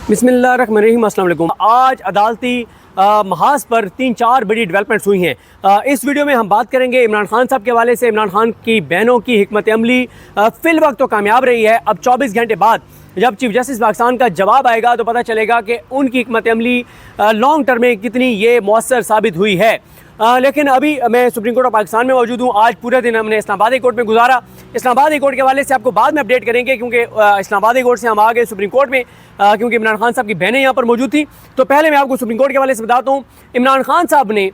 बिस्मिल्लाहिर्रहमानिर्रहीम। अस्सलाम वालेकुम। आज अदालती महाज पर 3-4 बड़ी डेवलपमेंट्स हुई हैं। इस वीडियो में हम बात करेंगे इमरान खान साहब के हवाले से। इमरान खान की बहनों की हिकमत अमली फ़िल वक्त तो कामयाब रही है। अब 24 घंटे बाद जब चीफ जस्टिस पाकिस्तान का जवाब आएगा तो पता चलेगा कि उनकी हिकमत अमली लॉन्ग टर्म में कितनी ये मौसर साबित हुई है। लेकिन अभी मैं सुप्रीम कोर्ट ऑफ पाकिस्तान में मौजूद हूँ। आज पूरे दिन हमने इस्लामाबाद हाई कोर्ट में गुजारा। इस्लामाबाद हाई कोर्ट के हवाले से आपको बाद में अपडेट करेंगे, क्योंकि इस्लामाबाद हाई कोर्ट से हम आ गए सुप्रीम कोर्ट में, क्योंकि इमरान खान साहब की बहनें यहाँ पर मौजूद थी। तो पहले मैं आपको सुप्रीम कोर्ट के हवाले से बताता हूँ। इमरान खान साहब ने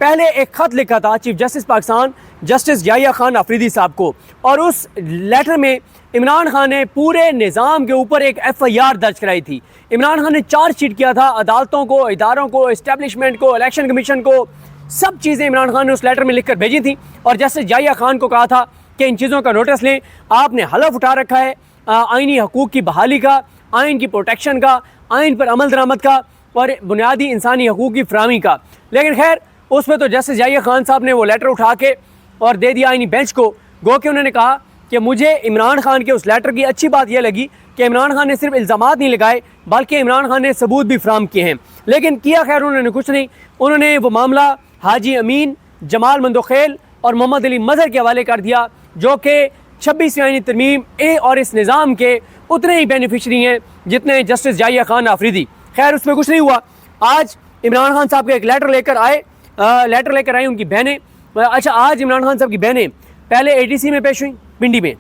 पहले एक ख़त लिखा था chief justice Pakistan justice Yahya Khan Afridi साहब को, और उस लेटर में इमरान खान ने पूरे निज़ाम के ऊपर एक FIR दर्ज कराई थी। इमरान खान ने चार्जशीट किया था अदालतों को, इदारों को, इस्टेब्लिशमेंट को, इलेक्शन कमीशन को, सब चीज़ें इमरान खान ने उस लेटर में लिखकर भेजी थी। और जस्टिस याहिया खान को कहा था कि इन चीज़ों का नोटिस लें। आपने हलफ उठा रखा है आइनी हकूक़ की बहाली का, आइन की प्रोटेक्शन का, आइन पर अमल दरामद का और बुनियादी इंसानी हकूक़ की फराहमी का। लेकिन खैर उसमें तो जस्टिस याहिया खान साहब ने वो लेटर उठा के और दे दिया आइनी बेंच को। गो कि उन्होंने कहा कि मुझे इमरान खान के उस लेटर की अच्छी बात यह लगी कि इमरान खान ने सिर्फ इल्ज़ामात नहीं लगाए बल्कि इमरान खान ने सबूत भी फराहम किए हैं। लेकिन किया खैर उन्होंने कुछ नहीं। उन्होंने वो मामला हाजी अमीन, जमाल मंदोखेल और मोहम्मद अली मज़हर के हवाले कर दिया, जो कि 26वीं आईनी तरमीम ए और इस निज़ाम के उतने ही बेनिफिशरी हैं जितने जस्टिस याहिया खान अफरीदी। खैर उसमें कुछ नहीं हुआ। आज इमरान खान साहब के एक लेटर लेकर आए उनकी बहनें। अच्छा, आज इमरान खान साहब की बहनें पहले ATC में पेश हुई पिंडी में।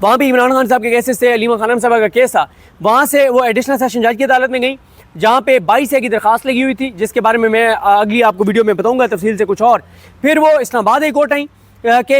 वहाँ भी इमरान खान साहब के केसेस से, अलीमा खानम साहब का केस था, वहाँ से वो एडिशनल सेशन जज की अदालत में गई, जहाँ पे 22A की दरख्वास्त लगी हुई थी, जिसके बारे में मैं अगली आपको वीडियो में बताऊँगा तफसील से कुछ और। फिर वो इस्लामाबाद हाई कोर्ट आई कि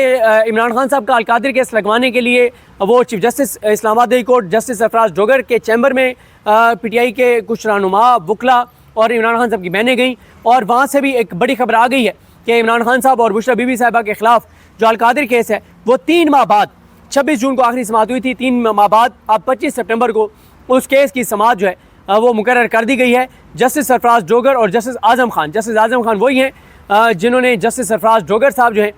इमरान खान साहब का अलकादिर केस लगवाने के लिए वो chief justice Islamabad high court justice Sarfaraz Dogar के चैम्बर में PTI के कुछ रहनुमा, वकला और इमरान खान साहब की बहनें गईं। और वहाँ से भी एक बड़ी खबर आ गई है कि इमरान खान साहब और बुशरा बीबी साहिबा के ख़िलाफ़ जो अलकादिर केस है वो 3 माह बाद, 26 जून को आखिरी समाअत हुई थी, 3 माह बाद अब 25 सितंबर को उस केस की समाअत जो है वो मुकर्रर कर दी गई है। जस्टिस सरफराज डोगर और जस्टिस आज़म खान वही हैं जिन्होंने जस्टिस सरफराज डोगर साहब जो हैं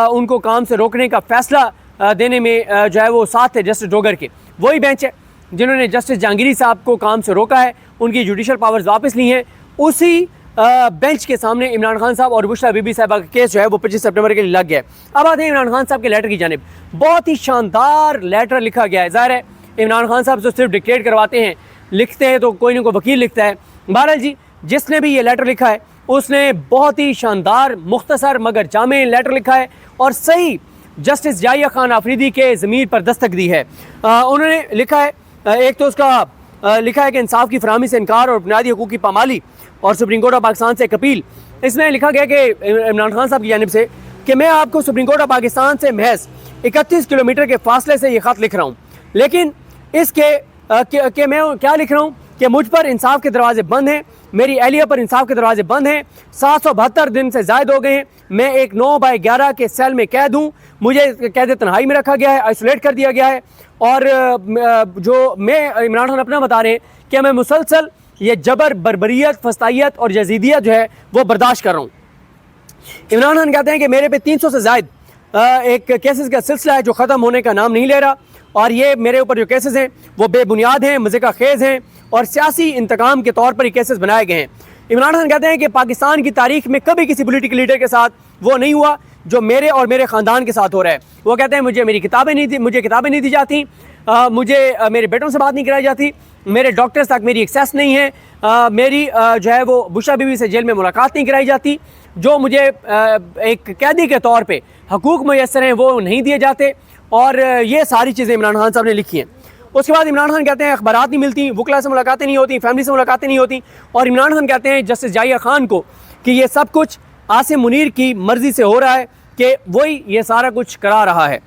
उनको काम से रोकने का फ़ैसला देने में जो है वो साथ थे जस्टिस डोगर के। वही बेंच है जिन्होंने जस्टिस जहांगीरी साहब को काम से रोका है, उनकी जुडिशल पावर्स वापस ली हैं। उसी बेंच के सामने इमरान खान साहब और बुशरा बीबी साहिबा का केस जो है वो 25 सितंबर के लिए लग गया है। अब आते हैं इमरान खान साहब के लेटर की जानिब। बहुत ही शानदार लेटर लिखा गया है। ज़ाहिर है इमरान खान साहब तो सिर्फ डिक्टेट करवाते हैं, लिखते हैं तो कोई ना कोई वकील लिखता है। बहरहाल जी, जिसने भी ये लेटर लिखा है उसने बहुत ही शानदार, मुख्तसर मगर जामे लेटर लिखा है और सही जस्टिस याहिया खान अफरीदी के ज़मीर पर दस्तक दी है। उन्होंने लिखा है, एक तो उसका लिखा है कि इंसाफ की फराहमी से इनकार और बुनियादी हकूक़ की पामाली और सुप्रीम कोर्ट ऑफ पाकिस्तान से एक अपील। इसमें लिखा गया कि इमरान खान साहब की जानिब से कि मैं आपको सुप्रीम कोर्ट ऑफ पाकिस्तान से महज 31 किलोमीटर के फासले से ये ख़त लिख रहा हूँ, लेकिन इसके कि मैं क्या लिख रहा हूँ कि मुझ पर इंसाफ के दरवाजे बंद हैं, मेरी अहलिया पर इंसाफ के दरवाजे बंद हैं। 772 दिन से ज़ायद हो गए हैं। मैं एक 9/11 के सेल में कैद हूँ। मुझे कैद तन्हाई में रखा गया है, आइसोलेट कर दिया गया है। और जो मैं इमरान खान अपना बता रहे हैं कि मैं मुसलसल ये जबर, बर्बरियत, फस्तायत और यजीदियत जो है वो बर्दाश्त कर रहा हूँ। इमरान खान कहते हैं कि मेरे पे 300 से ज़ायद एक केसेस का सिलसिला है जो ख़त्म होने का नाम नहीं ले रहा, और ये मेरे ऊपर जो केसेस हैं वो बेबुनियाद हैं, मज़े का खेज़ हैं और सियासी इंतकाम के तौर पर ये केसेस बनाए गए हैं। इमरान खान कहते हैं कि पाकिस्तान की तारीख में कभी किसी पॉलिटिकल लीडर के साथ वो नहीं हुआ जो मेरे और मेरे ख़ानदान के साथ हो रहा है। वो कहते हैं मुझे किताबें नहीं दी जाती, मुझे मेरे बेटों से बात नहीं कराई जाती, मेरे डॉक्टर्स तक मेरी एक्सेस नहीं है, मेरी जो है वो बुशरा बीबी से जेल में मुलाकात नहीं कराई जाती, जो मुझे एक कैदी के तौर पे हकूक़ मुयस्सर हैं वो नहीं दिए जाते। और ये सारी चीज़ें इमरान खान साहब ने लिखी हैं। उसके बाद इमरान खान कहते हैं अखबारात नहीं मिलती, वकला से मुलाकातें नहीं होती, फैमिली से मुलाकातें नहीं होती। और इमरान खान कहते हैं जस्टिस याहिया खान को कि ये सब कुछ आसिम मुनीर की मर्ज़ी से हो रहा है, कि वही ये सारा कुछ करा रहा है।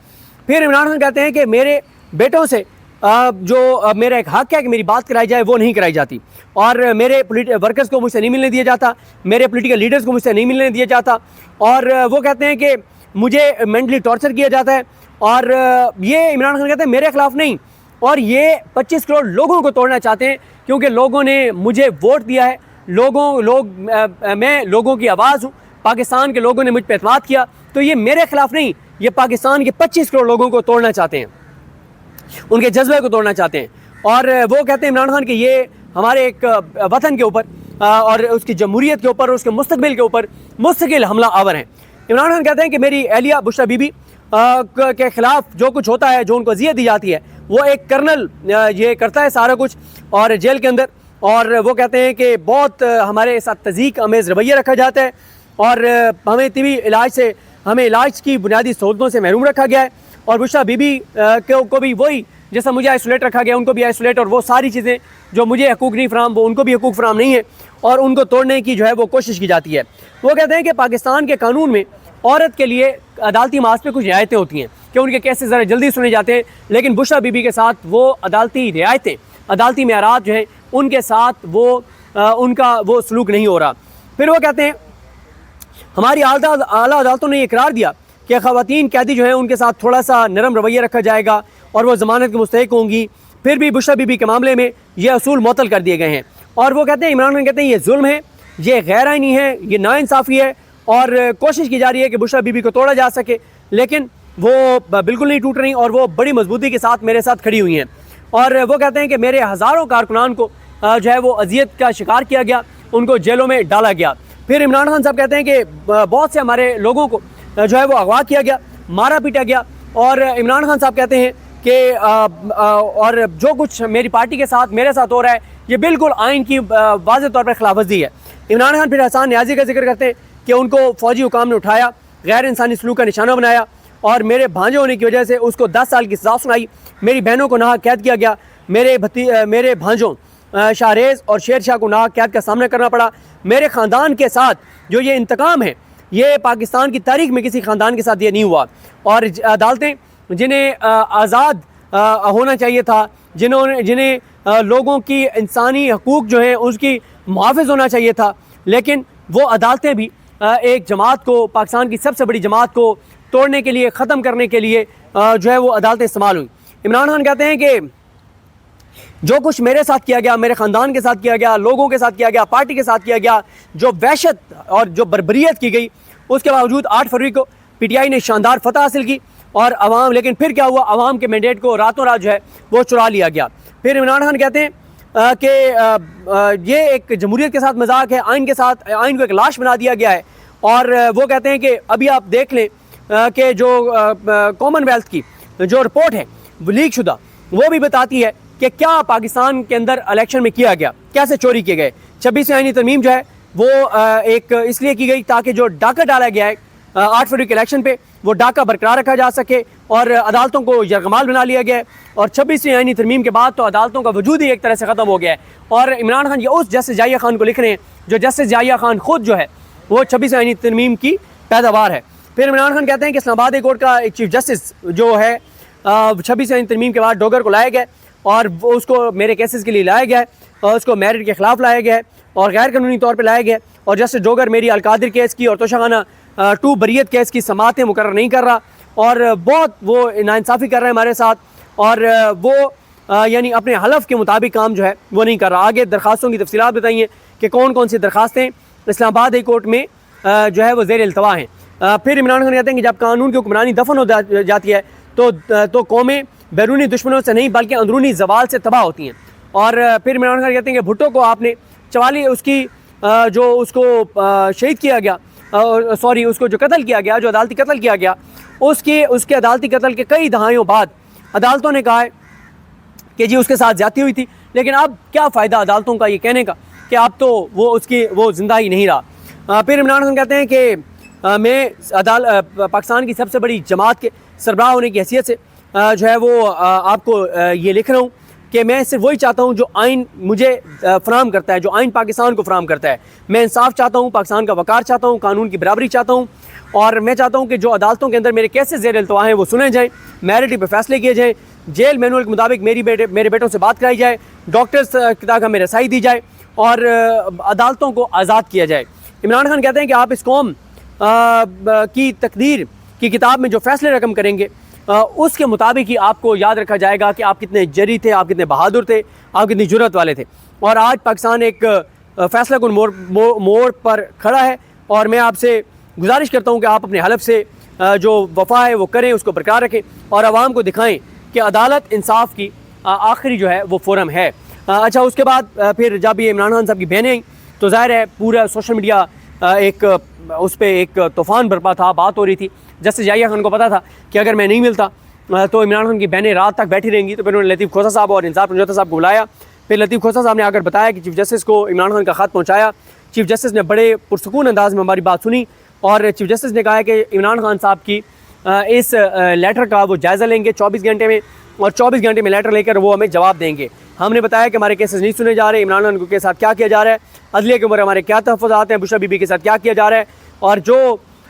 फिर इमरान खान कहते हैं कि मेरे बेटों से जो मेरा एक हक़ है कि मेरी बात कराई जाए वो नहीं कराई जाती, और मेरे वर्कर्स को मुझसे नहीं मिलने दिया जाता, मेरे पॉलिटिकल लीडर्स को मुझसे नहीं मिलने दिया जाता। और वो कहते हैं कि मुझे मेंटली टॉर्चर किया जाता है। और ये इमरान खान कहते हैं मेरे ख़िलाफ़ नहीं, और ये 25 करोड़ लोगों को तोड़ना चाहते हैं, क्योंकि लोगों ने मुझे वोट दिया है, मैं लोगों की आवाज़ हूँ, पाकिस्तान के लोगों ने मुझ पर एतमाद किया, तो ये मेरे ख़िलाफ़ नहीं, ये पाकिस्तान के 25 करोड़ लोगों को तोड़ना चाहते हैं, उनके जज्बे को तोड़ना चाहते हैं। और वो कहते हैं इमरान खान कि ये हमारे एक वतन के ऊपर और उसकी जमहूरियत के ऊपर, उसके मुस्तकबिल के ऊपर मुस्तकिल हमला आवर हैं। इमरान खान कहते हैं कि मेरी एहलिया बुशरा बीबी के ख़िलाफ़ जो कुछ होता है, जो उनको अजियत दी जाती है, वो एक कर्नल ये करता है सारा कुछ और जेल के अंदर। और वो कहते हैं कि बहुत हमारे साथ तज़ीक अमेज़ रवैया रखा जाता है और हमें तिबी इलाज से, हमें इलाज की बुनियादी सहूलतों से महरूम रखा गया है। और बुशरा बीबी को भी वही जैसा मुझे आइसोलेट रखा गया, उनको भी आइसोलेट, और वो सारी चीज़ें जो मुझे हकूक़ नहीं फ़राम, वो उनको भी हकूक़ फ़राम नहीं है और उनको तोड़ने की जो है वो कोशिश की जाती है। वो कहते हैं कि पाकिस्तान के कानून में औरत के लिए अदालती मास पे कुछ रियायतें होती हैं कि उनके केसेस ज़रा जल्दी सुने जाते हैं, लेकिन बुशरा बीबी के साथ वो अदालती रियायतें, अदालती मेयारात जो है उनके साथ वो उनका वो सलूक नहीं हो रहा। फिर वो कहते हैं हमारी आला अदालतों ने इकरार दिया कि ख़वातीन कैदी जो है उनके साथ थोड़ा सा नरम रवैया रखा जाएगा और वो ज़मानत के मुस्तहिक होंगी। फिर भी बुशरा बीबी के मामले में ये असूल मुअत्तल कर दिए गए हैं। और वो कहते हैं, इमरान खान कहते हैं ये जुल्म है, ये गैर आइनी है, ये नाइंसाफ़ी है और कोशिश की जा रही है कि बुशरा बीबी को तोड़ा जा सके, लेकिन वो बिल्कुल नहीं टूट रही और वो बड़ी मजबूती के साथ मेरे साथ खड़ी हुई हैं। और वो कहते हैं कि मेरे हज़ारों कारकुनान को जो है वो अजियत का शिकार किया गया, उनको जेलों में डाला गया। फिर इमरान खान साहब कहते हैं कि बहुत से हमारे लोगों को जो है वो अगवा किया गया, मारा पीटा गया। और इमरान खान साहब कहते हैं कि और जो कुछ मेरी पार्टी के साथ मेरे साथ हो रहा है ये बिल्कुल आइन की वाज़ेह तौर पर खिलाफवर्जी है। इमरान खान फिर हसन न्याजी का जिक्र करते हैं कि उनको फ़ौजी हुकाम ने उठाया, गैर इंसानी सलूक का निशाना बनाया और मेरे भांजे होने की वजह से उसको 10 साल की सज़ा सुनाई। मेरी बहनों को नाहक कैद किया गया, मेरे भांजों शाहरेज़ और शेर शाह को नाहक कैद का सामना करना पड़ा। मेरे ख़ानदान के साथ जो ये इंतकाम है, ये पाकिस्तान की तारीख में किसी ख़ानदान के साथ ये नहीं हुआ। और अदालतें जिन्हें आज़ाद होना चाहिए था, जिन्हें लोगों की इंसानी हकूक़ जो है उसकी मुहाफ़िज़ होना चाहिए था, लेकिन वो अदालतें भी एक जमात को, पाकिस्तान की सबसे बड़ी जमात को तोड़ने के लिए, ख़त्म करने के लिए जो है वो अदालतें इस्तेमाल हुई। इमरान खान कहते हैं कि जो कुछ मेरे साथ किया गया, मेरे ख़ानदान के साथ किया गया, लोगों के साथ किया गया, पार्टी के साथ किया गया, जो वहशत और जो बर्बरियत की गई, उसके बावजूद 8 फरवरी को PTI ने शानदार फतह हासिल की और अवाम, लेकिन फिर क्या हुआ, अवाम के मैंडेट को रातों रात जो है वो चुरा लिया गया। फिर इमरान खान कहते हैं कि ये एक जमहूरियत के साथ मजाक है, आइन के साथ, आइन को एक लाश बना दिया गया है। और वो कहते हैं कि अभी आप देख लें कि जो कॉमनवेल्थ की जो रिपोर्ट है लीक शुदा, वो भी बताती है कि क्या पाकिस्तान के अंदर इलेक्शन में किया गया, कैसे चोरी किए गए। 26वीं आईनी तरमीम जो है वो एक इसलिए की गई ताकि जो डाका डाला गया है 8 फरवरी के इलेक्शन पे, वो डाका बरकरार रखा जा सके और अदालतों को यरगमाल बना लिया गया है। और 26वीं आईनी तरमीम के बाद तो अदालतों का वजूद ही एक तरह से ख़त्म हो गया है। और इमरान खान ये उस जस्टिस जाहिया खान को लिख रहे हैं जो जस्टिस जाहिया खान खुद जो है वो 26वीं आईनी तरमीम की पैदावार है। फिर इमरान खान कहते हैं कि इस्लामाबाद हाई कोर्ट का एक चीफ जस्टिस जो है 26वीं आईनी तरमीम के बाद डोगर को लाया गया और वो उसको मेरे केसेस के लिए लाया गया है और उसको मेरिट के खिलाफ लाया गया है और गैर कानूनी तौर पर लाया गया है। और जस्टिस डोगर मेरी अलकादिर केस की और तोशाखाना 2 बरियत केस की समातें मुकर्रर नहीं कर रहा और बहुत वो नाइंसाफ़ी कर रहे हैं हमारे साथ और वो यानी अपने हलफ के मुताबिक काम जो है वो नहीं कर रहा। आगे दरखास्तों की तफसीलात बताइए कि कौन कौन सी दरखास्तें इस्लामाबाद हाई कोर्ट में जो है वो ज़ेर इल्तवा हैं। फिर इमरान खान कहते हैं कि जब कानून की हुक्मरानी दफन हो जाती है तो कौमें बैरूनी दुश्मनों से नहीं बल्कि अंदरूनी जवाल से तबाह होती हैं। और फिर इमरान खान कहते हैं कि भुट्टो को आपने 44 उसकी जो उसको शहीद किया गया, सॉरी उसको जो कत्ल किया गया, जो अदालती कत्ल किया गया, उसके अदालती कत्ल के कई दहाइयों बाद अदालतों ने कहा है कि जी उसके साथ ज्यादती हुई थी। लेकिन अब क्या फ़ायदा अदालतों का ये कहने का कि अब तो वो जिंदा ही नहीं रहा। फिर इमरान खान कहते हैं कि मैं पाकिस्तान की सबसे बड़ी जमात के सरबराह होने की हैसियत से जो है वो आपको ये लिख रहा हूँ कि मैं सिर्फ वही चाहता हूँ जो आइन मुझे फराम करता है, जो आइन पाकिस्तान को फराम करता है। मैं इंसाफ चाहता हूँ, पाकिस्तान का वकार चाहता हूँ, कानून की बराबरी चाहता हूँ और मैं चाहता हूँ कि जो अदालतों के अंदर मेरे केसेस ज़ेर इल्तवा हैं वो सुने जाएँ, मेरिट पर फैसले किए जाएँ, जेल मैनुअल के मुताबिक मेरे बेटों से बात कराई जाए, डॉक्टर्स तक हमें रसाई दी जाए और अदालतों को आज़ाद किया जाए। इमरान खान कहते हैं कि आप इस कौम की तकदीर की किताब में जो फैसले रकम करेंगे उसके मुताबिक ही आपको याद रखा जाएगा कि आप कितने जरी थे, आप कितने बहादुर थे, आप कितनी जुर्रत वाले थे। और आज पाकिस्तान एक फैसला कुन मोड़ पर खड़ा है और मैं आपसे गुजारिश करता हूँ कि आप अपने हलफ से जो वफा है वो करें, उसको बरकरार रखें और आवाम को दिखाएं कि अदालत इंसाफ की आखिरी जो है वो फोरम है। अच्छा, उसके बाद फिर जब ये इमरान खान साहब की बहनें आई तो ज़ाहिर है पूरा सोशल मीडिया एक उस पर एक तूफ़ान बरपा था, बात हो रही थी। जस्टिस याहिया खान को पता था कि अगर मैं नहीं मिलता तो इमरान खान की बहनें रात तक बैठी रहेंगी। तो फिर उन्होंने लतीफ़ खोसा साहब और इंसाफ पंजोता साहब को बुलाया। फिर लतीफ़ खोसा साहब ने आकर बताया कि चीफ़ जस्टिस को इमरान खान का ख़त पहुँचाया। चीफ़ जस्टिस ने बड़े पुरसकून अंदाज में हमारी बात सुनी और चीफ़ जस्टिस ने कहा है कि इमरान खान साहब की इस लेटर का वो जायज़ा लेंगे 24 घंटे में, और 24 घंटे में लेटर लेकर वो हमें जवाब देंगे। हमने बताया कि हमारे केसेस नहीं सुने जा रहे, इमरान खान के साथ क्या किया जा रहा है, अदलिया के ऊपर हमारे क्या तहफ़्फ़ुज़ात हैं, बुशरा बीबी के साथ क्या किया जा रहा है, और जो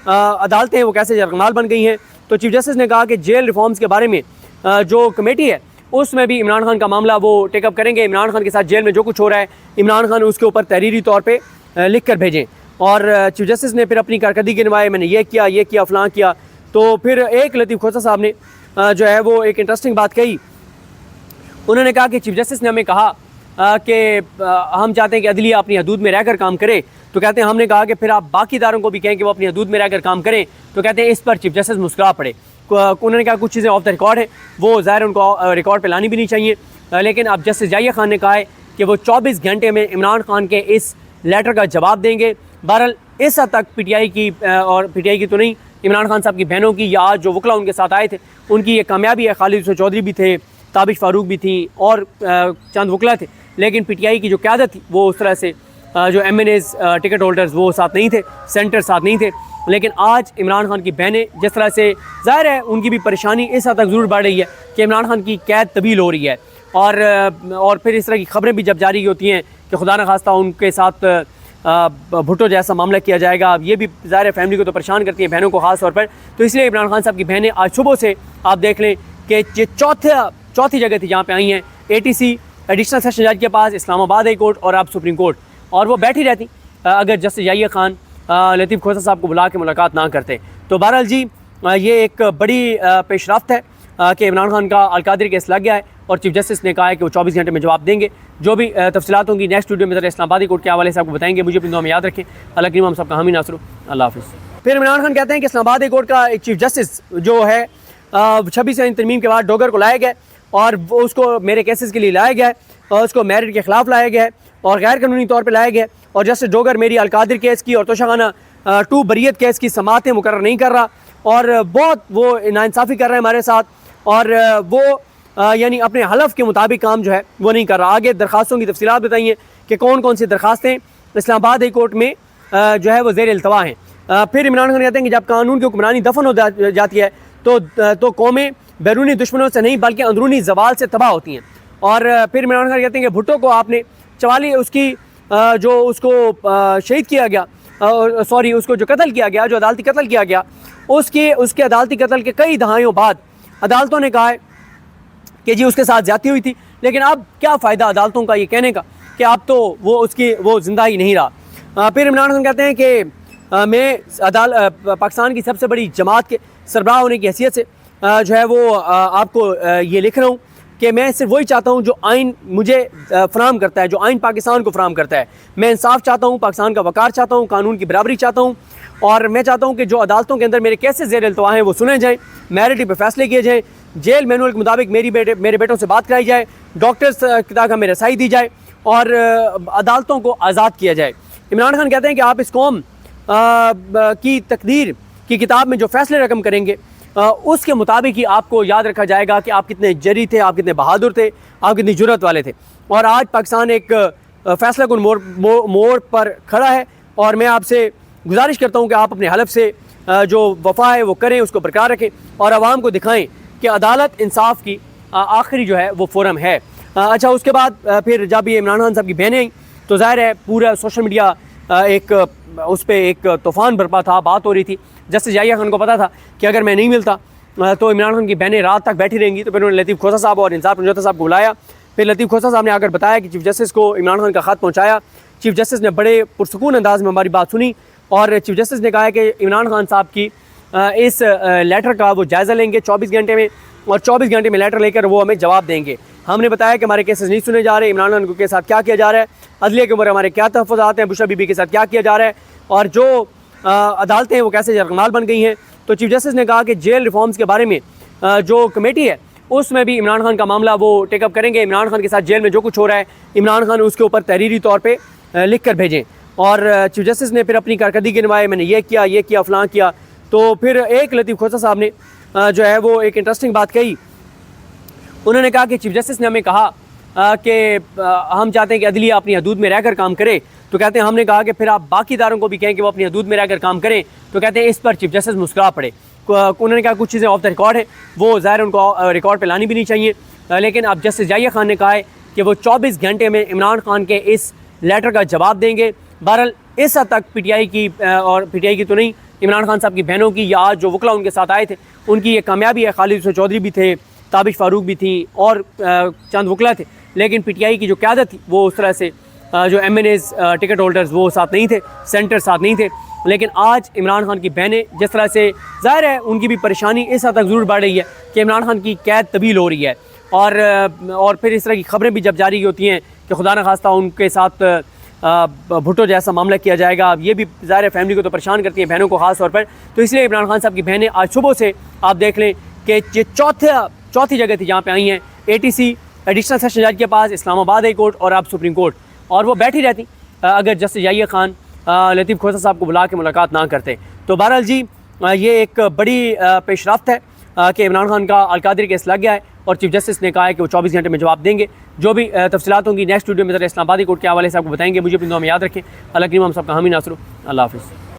अदालतें हैं वो कैसे यरगमाल बन गई हैं। तो चीफ़ जस्टिस ने कहा कि जेल रिफॉर्म्स के बारे में जो कमेटी है उसमें भी इमरान खान का मामला वो टेकअप करेंगे। इमरान खान के साथ जेल में जो कुछ हो रहा है इमरान खान उसके ऊपर तहरीरी तौर पर लिख कर भेजें। और चीफ़ जस्टिस ने फिर अपनी कारकर्दगी गिनवाए, मैंने ये किया फ़लाँ किया। तो फिर एक लतीफ़ खोसा साहब ने जो है वो एक इंटरेस्टिंग बात कही। उन्होंने कहा कि चीफ़ जस्टिस ने हमें कहा कि हम चाहते हैं कि अदलिया अपनी हदूद में रहकर काम करे। तो कहते हैं हमने कहा कि फिर आप बाकी इदारों को भी कहें कि वो अपनी हदूद में रहकर काम करें। तो कहते हैं इस पर चीफ़ जस्टिस मुस्कुरा पड़े। उन्होंने कहा कुछ चीज़ें ऑफ द रिकॉर्ड है, वो ज़ाहिर उनको रिकॉर्ड पर लानी भी नहीं चाहिए, लेकिन अब जस्टिस याहिया खान ने कहा है कि वो 24 घंटे में इमरान खान के इस लेटर का जवाब देंगे। बहरहाल इस हद तक पीटीआई की और पीटीआई की तो नहीं, इमरान खान साहब की बहनों की या आज जो वकला उनके साथ आए थे उनकी ये कामयाबी है। खालिद हुसैन चौधरी भी थे, ताबिश फारूक भी थी और चंद वकला थे, लेकिन पीटीआई की जो क़यादत थी वो उस तरह से जो एमएनएज़ टिकट होल्डर्स वो साथ नहीं थे, सेंटर साथ नहीं थे। लेकिन आज इमरान खान की बहनें जिस तरह से, ज़ाहिर है उनकी भी परेशानी इस हद तक ज़रूर बढ़ रही है कि इमरान खान की कैद तवील हो रही है। और फिर इस तरह की खबरें भी जब जारी होती हैं कि खुदा न खास्ता उनके साथ भुट्टो जैसा मामला किया जाएगा, ये भी ज़ाहिर है फैमिली को तो परेशान करती हैं, बहनों को ख़ास तौर पर। तो इसलिए इमरान खान साहब की बहनें आज सुबह से आप देख लें कि ये चौथी जगह थी जहाँ पे आई हैं, एटीसी एडिशनल सेशन जज के पास, इस्लामाबाद हाई कोर्ट और अब सुप्रीम कोर्ट, और वो बैठी रहती अगर जस्टिस याहिया खान लतीफ़ खोसा साहब को बुला के मुलाकात ना करते। तो बहरहाल जी ये एक बड़ी पेशरफ्त है कि इमरान खान का अलकादरी केस लग गया है और चीफ़ जस्टिस ने कहा है कि वो 24 घंटे में जवाब देंगे। जो भी तफसीलात होंगी नेक्स्ट वीडियो में ज़रा इस्लामाबादी कोर्ट के हवाले से आपको बताएंगे। मुझे अपनी दुआ में याद रखें। अल्लाह करीम हम सबका हामी नासर हो। अल्लाह हाफ़िज़। फिर इमरान खान कहते हैं कि इस्लामाबाद कोर्ट का एक चीफ़ जस्टिस जो है 26 तरमीम के बाद डोगर को लाया गया और वो उसको मेरे केसेस के लिए लाया गया है और उसको मेरिट के ख़िलाफ़ लाया गया है और गैर कानूनी तौर पर लाया गया है। और जस्टिस डोगर मेरी अलकादरी केस की और तोशाखाना 2 बरियत केस की समातें मुकर्रर नहीं कर रहा और बहुत वो नाइंसाफ़ी कर रहे हैं हमारे साथ, और वो यानी अपने हलफ के मुताबिक काम जो है वो नहीं कर रहा। आगे दरखास्तों की तफसीलात बताइए कि कौन कौन सी दरखास्तें इस्लामाबाद हाई कोर्ट में जो है वो ज़ेर इल्तवा हैं। फिर इमरान खान कहते हैं कि जब कानून की हुक्मरानी दफन हो जाती है तो कौमें बैरूनी दुश्मनों से नहीं बल्कि अंदरूनी जवाल से तबाह होती हैं। और फिर इमरान खान कहते हैं कि भुट्टो को आपने 44 उसकी जो उसको शहीद किया गया, सॉरी उसको जो कत्ल किया गया, जो अदालती कत्ल किया गया, उसके अदालती कत्ल के कई दहाइयों बाद अदालतों ने कहा है कि जी उसके साथ ज्यादती हुई थी। लेकिन अब क्या फ़ायदा अदालतों का ये कहने का कि अब तो वो जिंदा ही नहीं रहा। फिर इमरान खान कहते हैं कि मैं पाकिस्तान की सबसे बड़ी जमात के सरबराह होने की हैसियत से जो है वो आपको ये लिख रहा हूँ कि मैं सिर्फ वही चाहता हूँ जो आइन मुझे फराहम करता है, जो आइन पाकिस्तान को फराहम करता है। मैं इंसाफ चाहता हूँ, पाकिस्तान का वक़ार चाहता हूँ, कानून की बराबरी चाहता हूँ, और मैं चाहता हूँ कि जो अदालतों के अंदर मेरे केसेस ज़ेर इल्तवा हैं वो सुने जाएँ, मेरिट पे फैसले किए जाएँ, जेल मैनुअल के मुताबिक मेरे बेटों से बात कराई जाए, डॉक्टर्स तक हमें रसाई दी जाए और अदालतों को आज़ाद किया जाए। इमरान खान कहते हैं कि आप इस कौम की तकदीर की किताब में जो फैसले रकम करेंगे उसके मुताबिक ही आपको याद रखा जाएगा कि आप कितने जरी थे, आप कितने बहादुर थे, आप कितनी जुर्रत वाले थे। और आज पाकिस्तान एक फैसला कुन मोड़ पर खड़ा है और मैं आपसे गुजारिश करता हूँ कि आप अपने हलफ से जो वफा है वो करें, उसको बरकरार रखें और आवाम को दिखाएं कि अदालत इंसाफ की आखिरी जो है वो फोरम है। अच्छा, उसके बाद फिर जब ये इमरान खान साहब की बहनें आई तो ज़ाहिर है पूरा सोशल मीडिया एक उस पर एक तूफ़ान बरपा था, बात हो रही थी। जस्टिस याहिया खान को पता था कि अगर मैं नहीं मिलता तो इमरान खान की बहनें रात तक बैठी रहेंगी। तो फिर उन्होंने लतीफ़ खोसा साहब और इंसाफ पंजोता साहब को बुलाया। फिर लतीफ़ खोसा साहब ने आकर बताया कि चीफ़ जस्टिस को इमरान खान का ख़त पहुँचाया। चीफ़ जस्टिस ने बड़े पुरसकून अंदाज में हमारी बात सुनी और चीफ़ जस्टिस ने कहा है कि इमरान खान साहब की इस लेटर का वो जायज़ा लेंगे 24 घंटे में, और 24 घंटे में लेटर लेकर वो हमें जवाब देंगे। हमने बताया कि हमारे केसेस नहीं सुने जा रहे, इमरान खान के साथ क्या किया जा रहा है, अदलिया के ऊपर हमारे क्या तहफ़्फ़ुज़ात हैं, बुशरा बीबी के साथ क्या किया जा रहा है, और जो अदालतें हैं वो कैसे यरगमाल बन गई हैं। तो चीफ़ जस्टिस ने कहा कि जेल रिफॉर्म्स के बारे में जो कमेटी है उसमें भी इमरान खान का मामला वो टेकअप करेंगे। इमरान खान के साथ जेल में जो कुछ हो रहा है, इमरान खान उसके ऊपर तहरीरी तौर पर लिख कर भेजें। और चीफ जस्टिस ने फिर अपनी कारकर्दगी गिनवाए, मैंने ये किया फ़लाँ किया। तो फिर एक लतीफ़ खोसा साहब ने जो है वो एक इंटरेस्टिंग बात कही। उन्होंने कहा कि चीफ जस्टिस ने हमें कहा कि हम चाहते हैं कि अदलिया अपनी हदूद में रहकर काम करे। तो कहते हैं हमने कहा कि फिर आप बाकी इदारों को भी कहें कि वो अपनी हदूद में रहकर काम करें। तो कहते हैं इस पर चीफ जस्टिस मुस्कुरा पड़े। उन्होंने कहा कुछ चीज़ें ऑफ द रिकॉर्ड है, वो ज़ाहिर उनको रिकॉर्ड पर लानी भी नहीं चाहिए, लेकिन अब जस्टिस जाहिया खान ने कहा है कि वो 24 घंटे में इमरान खान के इस लेटर का जवाब देंगे। बहरहाल इस हद तक पीटीआई की और पीटीआई की तो नहीं, इमरान खान साहब की बहनों की या आज जो वकला उनके साथ आए थे उनकी ये कामयाबी है। खालिद हुसैन चौधरी भी थे, ताबिश फारूक भी थी और चंद वकला थे, लेकिन पीटीआई की जो क़यादत थी वो उस तरह से जो एमएनएज़ टिकट होल्डर्स वो साथ नहीं थे, सेंटर साथ नहीं थे। लेकिन आज इमरान खान की बहनें जिस तरह से, ज़ाहिर है उनकी भी परेशानी इस हद तक ज़रूर बढ़ रही है कि इमरान खान की कैद तवील हो रही है। और फिर इस तरह की खबरें भी जब जारी होती हैं कि खुदा न खास्ता उनके साथ भुट्टो जैसा मामला किया जाएगा, ये भी ज़ाहिर फैमिली को तो परेशान करती हैं, बहनों को ख़ास तौर पर। तो इसलिए इमरान खान साहब की बहनें आज सुबह से आप देख लें कि ये चौथी जगह थी जहाँ पे आई हैं, एटीसी एडिशनल सेशन जज के पास, इस्लामाबाद हाई कोर्ट और अब सुप्रीम कोर्ट, और वो बैठी रहती अगर जस्टिस जाहिया खान लतीफ़ खोसा साहब को बुला के मुलाकात ना करते। तो बहरहाल जी ये एक बड़ी पेशरफ्त है कि इमरान खान का अलकादरी केस लग गया है और चीफ जस्टिस ने कहा है कि वो 24 घंटे में जवाब देंगे। जो भी तफसीलात होंगी नेक्स्ट वीडियो में ज़रा इस्लामाबादी कोर्ट के हवाले से आपको बताएंगे। मुझे अपनी दुआ में याद रखें। अल्लाह करीम हम सबका हामी नासर। अल्लाह हाफ़िज़।